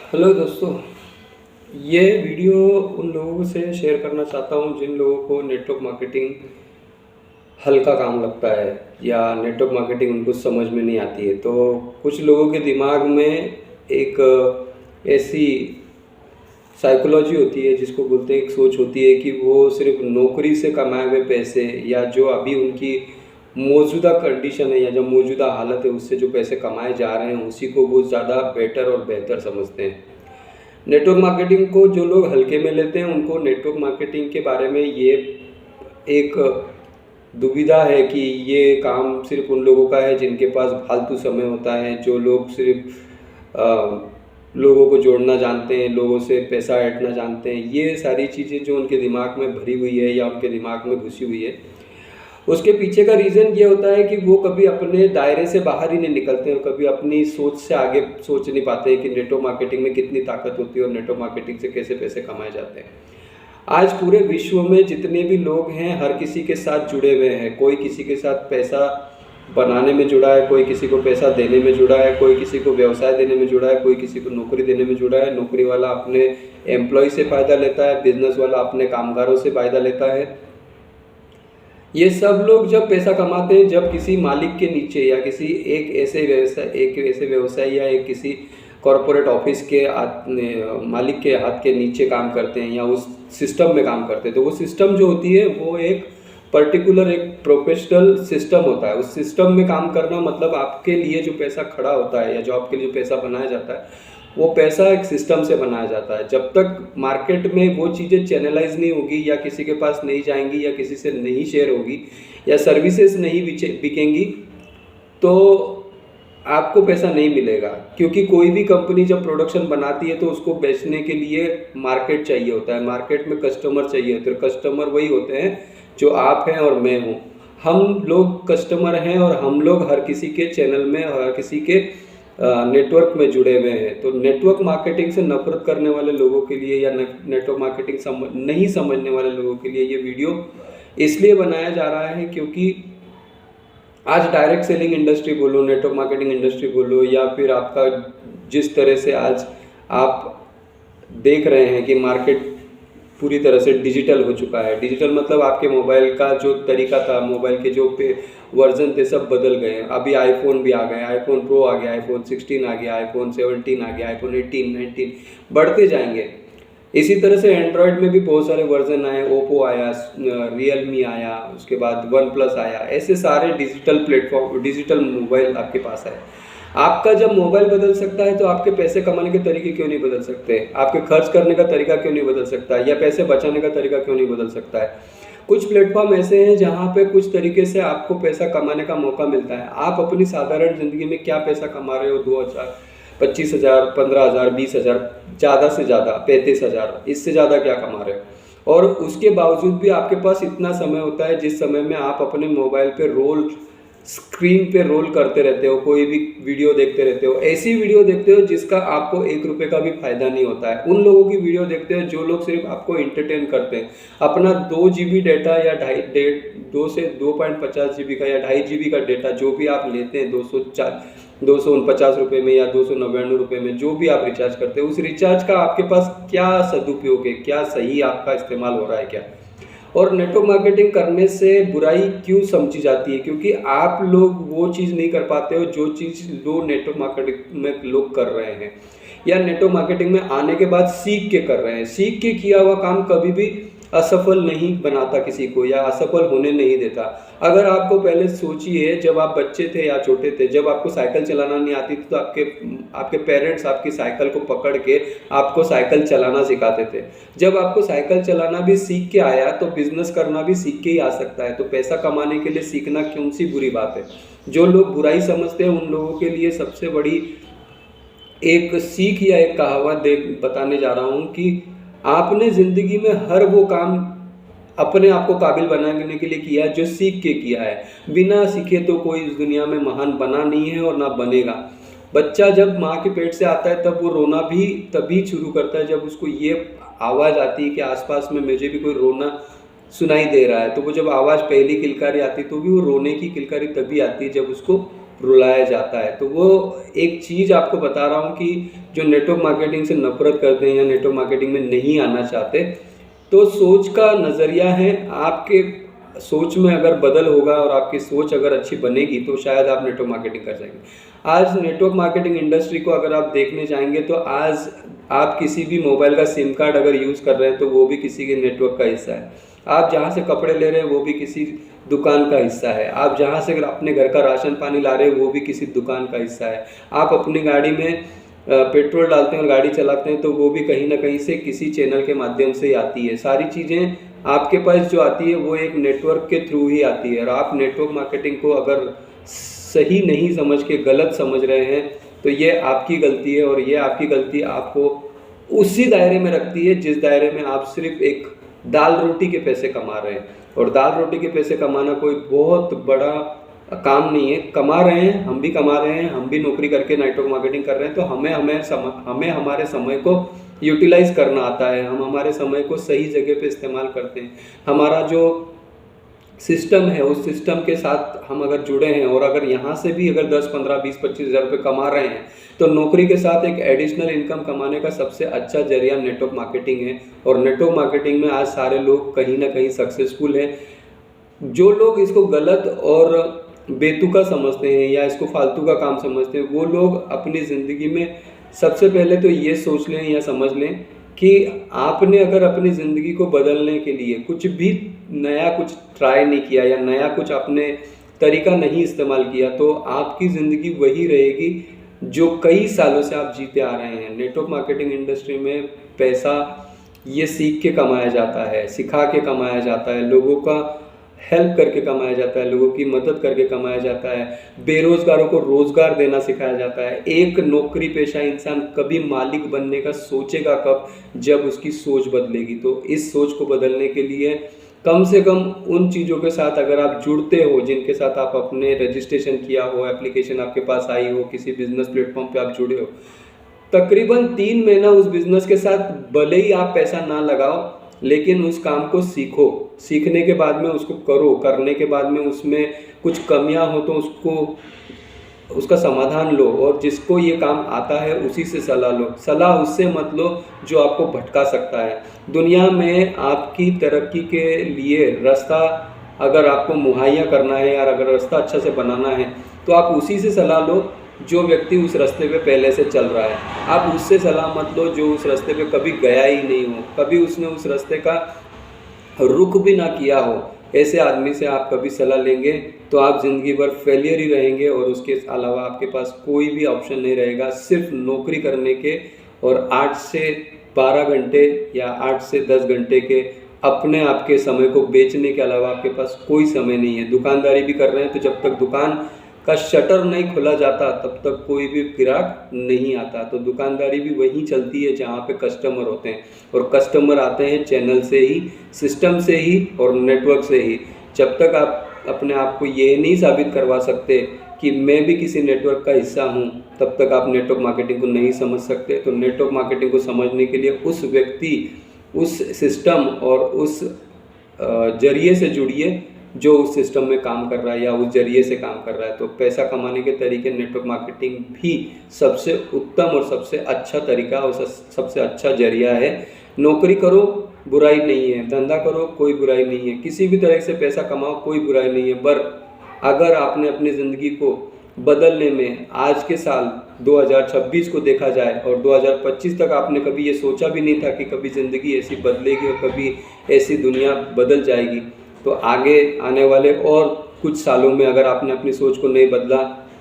Hello दोस्तों। ये video उन लोगों से शेयर करना चाहता हूँ जिन लोगों को नेटवर्क मार्केटिंग हल्का काम लगता है या नेटवर्क मार्केटिंग उनको समझ में नहीं आती है। तो कुछ लोगों के दिमाग में एक ऐसी साइकोलॉजी होती है जिसको बोलते हैं, एक सोच होती है कि वो सिर्फ नौकरी से कमाए हुए पैसे या जो अभी उनकी मौजूदा कंडीशन है या जो मौजूदा हालत है उससे जो पैसे कमाए जा रहे हैं उसी को बहुत ज़्यादा बेटर और बेहतर समझते हैं। नेटवर्क मार्केटिंग को जो लोग हल्के में लेते हैं उनको नेटवर्क मार्केटिंग के बारे में ये एक दुविधा है कि ये काम सिर्फ उन लोगों का है जिनके पास फालतू समय होता है, जो लोग सिर्फ लोगों को जोड़ना जानते हैं, लोगों से पैसा ऐंठना जानते हैं। ये सारी चीज़ें जो उनके दिमाग में भरी हुई है या उनके दिमाग में घुसी हुई है, उसके पीछे का रीज़न ये होता है कि वो कभी अपने दायरे से बाहर ही नहीं निकलते हैं, कभी अपनी सोच से आगे सोच नहीं पाते हैं कि नेटवर्क मार्केटिंग में कितनी ताकत होती है और नेटवर्क मार्केटिंग से कैसे पैसे कमाए जाते हैं। आज पूरे विश्व में जितने भी लोग हैं हर किसी के साथ जुड़े हुए हैं। कोई किसी के साथ पैसा बनाने में जुड़ा है, कोई किसी को पैसा देने में जुड़ा है, कोई किसी को व्यवसाय देने में जुड़ा है, कोई किसी को नौकरी देने में जुड़ा है। नौकरी वाला अपने एम्प्लॉय से फ़ायदा लेता है, बिजनेस वाला अपने कामगारों से फ़ायदा लेता है। ये सब लोग जब पैसा कमाते हैं, जब किसी मालिक के नीचे या किसी एक ऐसे व्यवसाय या एक किसी कॉरपोरेट ऑफिस के मालिक के हाथ के नीचे काम करते हैं या उस सिस्टम में काम करते हैं, तो वो सिस्टम जो होती है वो एक पर्टिकुलर एक प्रोफेशनल सिस्टम होता है। उस सिस्टम में काम करना मतलब आपके लिए जो पैसा खड़ा होता है या जो आपके लिए जो पैसा बनाया जाता है वो पैसा एक सिस्टम से बनाया जाता है। जब तक मार्केट में वो चीज़ें चैनलाइज नहीं होगी या किसी के पास नहीं जाएंगी या किसी से नहीं शेयर होगी या सर्विसेज नहीं बिकेंगी तो आपको पैसा नहीं मिलेगा। क्योंकि कोई भी कंपनी जब प्रोडक्शन बनाती है तो उसको बेचने के लिए मार्केट चाहिए होता है, मार्केट में कस्टमर चाहिए होते हैं। कस्टमर वही होते हैं जो आप हैं और मैं हूँ। हम लोग कस्टमर हैं और हम लोग हर किसी के चैनल में, हर किसी के नेटवर्क में जुड़े हुए हैं। तो नेटवर्क मार्केटिंग से नफरत करने वाले लोगों के लिए या नेटवर्क मार्केटिंग नहीं समझने वाले लोगों के लिए ये वीडियो इसलिए बनाया जा रहा है क्योंकि आज डायरेक्ट सेलिंग इंडस्ट्री बोलो, नेटवर्क मार्केटिंग इंडस्ट्री बोलो, या फिर आपका जिस तरह से आज आप देख रहे हैं कि मार्केट पूरी तरह से डिजिटल हो चुका है। डिजिटल मतलब आपके मोबाइल का जो तरीका था, मोबाइल के जो वर्जन थे सब बदल गए हैं। अभी आईफोन भी आ गए, आईफोन प्रो आ गया, आईफोन 16 आ गया, आईफोन 17 आ गया, आईफोन 18, 19 बढ़ते जाएंगे। इसी तरह से एंड्रॉयड में भी बहुत सारे वर्जन आए, ओप्पो आया, रियलमी आया, उसके बाद वन प्लस आया। ऐसे सारे डिजिटल प्लेटफॉर्म, डिजिटल मोबाइल आपके पास है। आपका जब मोबाइल बदल सकता है तो आपके पैसे कमाने के तरीके क्यों नहीं बदल सकते? आपके खर्च करने का तरीका क्यों नहीं बदल सकता है? या पैसे बचाने का तरीका क्यों नहीं बदल सकता है? कुछ प्लेटफॉर्म ऐसे हैं जहाँ पे कुछ तरीके से आपको पैसा कमाने का मौका मिलता है। आप अपनी साधारण ज़िंदगी में क्या पैसा कमा रहे हो? 2,000, 25,000, 15,000, 20,000, ज़्यादा से ज़्यादा 35,000, इससे ज़्यादा क्या कमा रहे हो? और उसके बावजूद भी आपके पास इतना समय होता है जिस समय में आप अपने मोबाइल पे स्क्रीन पे रोल करते रहते हो, कोई भी वीडियो देखते रहते हो। ऐसी वीडियो देखते हो जिसका आपको 1 रुपये का भी फायदा नहीं होता है। उन लोगों की वीडियो देखते हो जो लोग सिर्फ आपको एंटरटेन करते हैं। अपना 2 GB डेटा या 2 से 2.50 GB का या 2.5 GB का डेटा जो भी आप लेते हैं 249 रुपये में या 299 रुपये में, जो भी आप रिचार्ज करते हैं, उस रिचार्ज का आपके पास क्या सदुपयोग है, क्या सही आपका इस्तेमाल हो रहा है क्या? और नेटवर्क मार्केटिंग करने से बुराई क्यों समझी जाती है? क्योंकि आप लोग वो चीज़ नहीं कर पाते हो जो चीज़ लोग नेटवर्क मार्केटिंग में लोग कर रहे हैं या नेटवर्क मार्केटिंग में आने के बाद सीख के कर रहे हैं। सीख के किया हुआ काम कभी भी असफल नहीं बनाता किसी को या असफल होने नहीं देता। अगर आपको पहले सोचिए, जब आप बच्चे थे या छोटे थे, जब आपको साइकिल चलाना नहीं आती थी तो आपके पेरेंट्स आपकी साइकिल को पकड़ के आपको साइकिल चलाना सिखाते थे। जब आपको साइकिल चलाना भी सीख के आया तो बिजनेस करना भी सीख के ही आ सकता है। तो पैसा कमाने के लिए सीखना क्यों सी बुरी बात है? जो लोग बुराई समझते हैं उन लोगों के लिए सबसे बड़ी एक सीख या एक कहावत बताने जा रहा हूँ कि आपने ज़िंदगी में हर वो काम अपने आप को काबिल बनाने के लिए किया है जो सीख के किया है। बिना सीखे तो कोई इस दुनिया में महान बना नहीं है और ना बनेगा। बच्चा जब माँ के पेट से आता है तब वो रोना भी तभी शुरू करता है जब उसको ये आवाज़ आती है कि आसपास में मुझे भी कोई रोना सुनाई दे रहा है। तो वो जब आवाज़ पहली किलकारी आती तो भी वो रोने की किलकारी तभी आती है जब उसको रुलाया जाता है। तो वो एक चीज़ आपको बता रहा हूँ कि जो नेटवर्क मार्केटिंग से नफरत करते हैं या नेटवर्क मार्केटिंग में नहीं आना चाहते, तो सोच का नज़रिया है, आपके सोच में अगर बदल होगा और आपकी सोच अगर अच्छी बनेगी तो शायद आप नेटवर्क मार्केटिंग कर जाएंगे। आज नेटवर्क मार्केटिंग इंडस्ट्री को अगर आप देखने जाएंगे तो आज आप किसी भी मोबाइल का सिम कार्ड अगर यूज़ कर रहे हैं तो वो भी किसी के नेटवर्क का हिस्सा है। आप जहाँ से कपड़े ले रहे हैं वो भी किसी दुकान का हिस्सा है। आप जहाँ से अपने घर का राशन पानी ला रहे हैं वो भी किसी दुकान का हिस्सा है। आप अपनी गाड़ी में पेट्रोल डालते हैं और गाड़ी चलाते हैं तो वो भी कहीं ना कहीं से किसी चैनल के माध्यम से ही आती है। सारी चीज़ें आपके पास जो आती है वो एक नेटवर्क के थ्रू ही आती है। और आप नेटवर्क मार्केटिंग को अगर सही नहीं समझ के गलत समझ रहे हैं तो ये आपकी गलती है। और ये आपकी गलती आपको उसी दायरे में रखती है जिस दायरे में आप सिर्फ एक दाल रोटी के पैसे कमा रहे हैं। और दाल रोटी के पैसे कमाना कोई बहुत बड़ा काम नहीं है। कमा रहे हैं, हम भी कमा रहे हैं, हम भी नौकरी करके नेटवर्क मार्केटिंग कर रहे हैं, तो हमें हमारे समय को यूटिलाइज करना आता है। हम हमारे समय को सही जगह पे इस्तेमाल करते हैं। हमारा जो सिस्टम है उस सिस्टम के साथ हम अगर जुड़े हैं और अगर यहाँ से भी अगर 10, 15, 20, 25 हज़ार रुपये कमा रहे हैं तो नौकरी के साथ एक एडिशनल इनकम कमाने का सबसे अच्छा जरिया नेटवर्क मार्केटिंग है। और नेटवर्क मार्केटिंग में आज सारे लोग कहीं ना कहीं सक्सेसफुल हैं। जो लोग इसको गलत और बेतुका समझते हैं या इसको फालतू का काम समझते हैं वो लोग अपनी ज़िंदगी में सबसे पहले तो ये सोच लें या समझ लें कि आपने अगर अपनी ज़िंदगी को बदलने के लिए कुछ भी नया कुछ ट्राई नहीं किया या नया कुछ आपने तरीका नहीं इस्तेमाल किया तो आपकी ज़िंदगी वही रहेगी जो कई सालों से आप जीते आ रहे हैं। नेटवर्क मार्केटिंग इंडस्ट्री में पैसा ये सीख के कमाया जाता है, सिखा के कमाया जाता है, लोगों का हेल्प करके कमाया जाता है, लोगों की मदद करके कमाया जाता है, बेरोजगारों को रोजगार देना सिखाया जाता है। एक नौकरी पेशा इंसान कभी मालिक बनने का सोचेगा कब, जब उसकी सोच बदलेगी। तो इस सोच को बदलने के लिए कम से कम उन चीज़ों के साथ अगर आप जुड़ते हो जिनके साथ आप अपने रजिस्ट्रेशन किया हो, एप्लीकेशन आपके पास आई हो, किसी बिजनेस प्लेटफॉर्म पे आप जुड़े हो, तकरीबन 3 महीना उस बिजनेस के साथ भले ही आप पैसा ना लगाओ लेकिन उस काम को सीखो। सीखने के बाद में उसको करो, करने के बाद में उसमें कुछ कमियां हो तो उसका समाधान लो और जिसको ये काम आता है उसी से सलाह लो। सलाह उससे मत लो जो आपको भटका सकता है। दुनिया में आपकी तरक्की के लिए रास्ता अगर आपको मुहैया करना है या अगर रास्ता अच्छा से बनाना है तो आप उसी से सलाह लो जो व्यक्ति उस रास्ते पे पहले से चल रहा है। आप उससे सलाह मत लो जो उस रास्ते पे कभी गया ही नहीं हो, कभी उसने उस रास्ते का रुख भी ना किया हो। ऐसे आदमी से आप कभी सलाह लेंगे तो आप ज़िंदगी भर फेलियर ही रहेंगे और उसके अलावा आपके पास कोई भी ऑप्शन नहीं रहेगा सिर्फ नौकरी करने के और 8 से 12 घंटे या 8 से 10 घंटे के अपने आप के समय को बेचने के अलावा आपके पास कोई समय नहीं है। दुकानदारी भी कर रहे हैं तो जब तक दुकान का शटर नहीं खोला जाता तब तक कोई भी ग्राहक नहीं आता। तो दुकानदारी भी वहीं चलती है जहाँ पे कस्टमर होते हैं और कस्टमर आते हैं चैनल से ही, सिस्टम से ही और नेटवर्क से ही। जब तक आप अपने आप को ये नहीं साबित करवा सकते कि मैं भी किसी नेटवर्क का हिस्सा हूँ तब तक आप नेटवर्क मार्केटिंग को नहीं समझ सकते। तो नेटवर्क मार्केटिंग को समझने के लिए उस व्यक्ति, उस सिस्टम और उस जरिए से जुड़िए जो उस सिस्टम में काम कर रहा है या उस जरिए से काम कर रहा है। तो पैसा कमाने के तरीके नेटवर्क मार्केटिंग भी सबसे उत्तम और सबसे अच्छा तरीका और सबसे अच्छा जरिया है। नौकरी करो बुराई नहीं है, धंधा करो कोई बुराई नहीं है, किसी भी तरह से पैसा कमाओ कोई बुराई नहीं है। पर अगर आपने अपनी ज़िंदगी को बदलने में आज के साल 2026 को देखा जाए और 2025 तक आपने कभी ये सोचा भी नहीं था कि कभी ज़िंदगी ऐसी बदलेगी और कभी ऐसी दुनिया बदल जाएगी, तो आगे आने वाले और कुछ सालों में अगर आपने अपनी सोच को नहीं बदला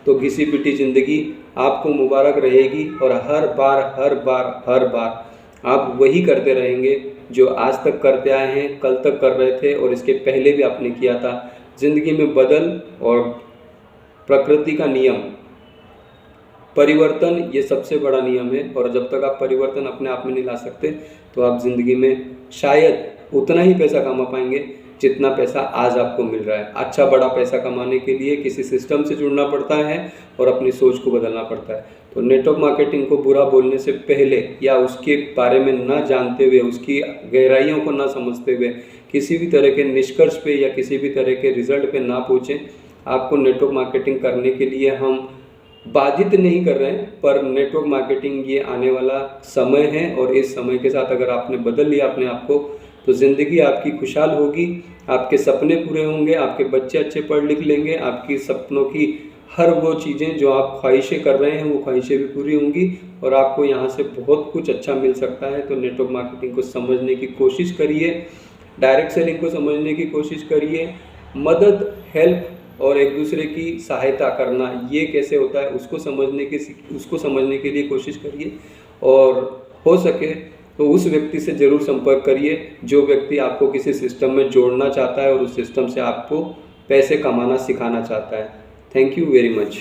तो घिसी पिटी ज़िंदगी आपको मुबारक रहेगी और हर बार आप वही करते रहेंगे जो आज तक करते आए हैं, कल तक कर रहे थे और इसके पहले भी आपने किया था। ज़िंदगी में बदल और प्रकृति का नियम परिवर्तन ये सबसे बड़ा नियम है और जब तक आप परिवर्तन अपने आप में नहीं ला सकते तो आप ज़िंदगी में शायद उतना ही पैसा कमा पाएंगे जितना पैसा आज आपको मिल रहा है। अच्छा बड़ा पैसा कमाने के लिए किसी सिस्टम से जुड़ना पड़ता है और अपनी सोच को बदलना पड़ता है। तो नेटवर्क मार्केटिंग को बुरा बोलने से पहले या उसके बारे में ना जानते हुए, उसकी गहराइयों को ना समझते हुए किसी भी तरह के निष्कर्ष पे या किसी भी तरह के रिजल्ट पे ना पहुँचें। आपको नेटवर्क मार्केटिंग करने के लिए हम बाधित नहीं कर रहे हैं, पर नेटवर्क मार्केटिंग ये आने वाला समय है और इस समय के साथ अगर आपने बदल लिया अपने आप को तो ज़िंदगी आपकी खुशहाल होगी, आपके सपने पूरे होंगे, आपके बच्चे अच्छे पढ़ लिख लेंगे, आपकी सपनों की हर वो चीज़ें जो आप ख्वाहिशें कर रहे हैं वो ख्वाहिशें भी पूरी होंगी और आपको यहाँ से बहुत कुछ अच्छा मिल सकता है। तो नेटवर्क मार्केटिंग को समझने की कोशिश करिए, डायरेक्ट सेलिंग को समझने की कोशिश करिए, मदद, हेल्प और एक दूसरे की सहायता करना ये कैसे होता है उसको समझने के लिए कोशिश करिए और हो सके तो उस व्यक्ति से ज़रूर संपर्क करिए जो व्यक्ति आपको किसी सिस्टम में जोड़ना चाहता है और उस सिस्टम से आपको पैसे कमाना सिखाना चाहता है। Thank you very much.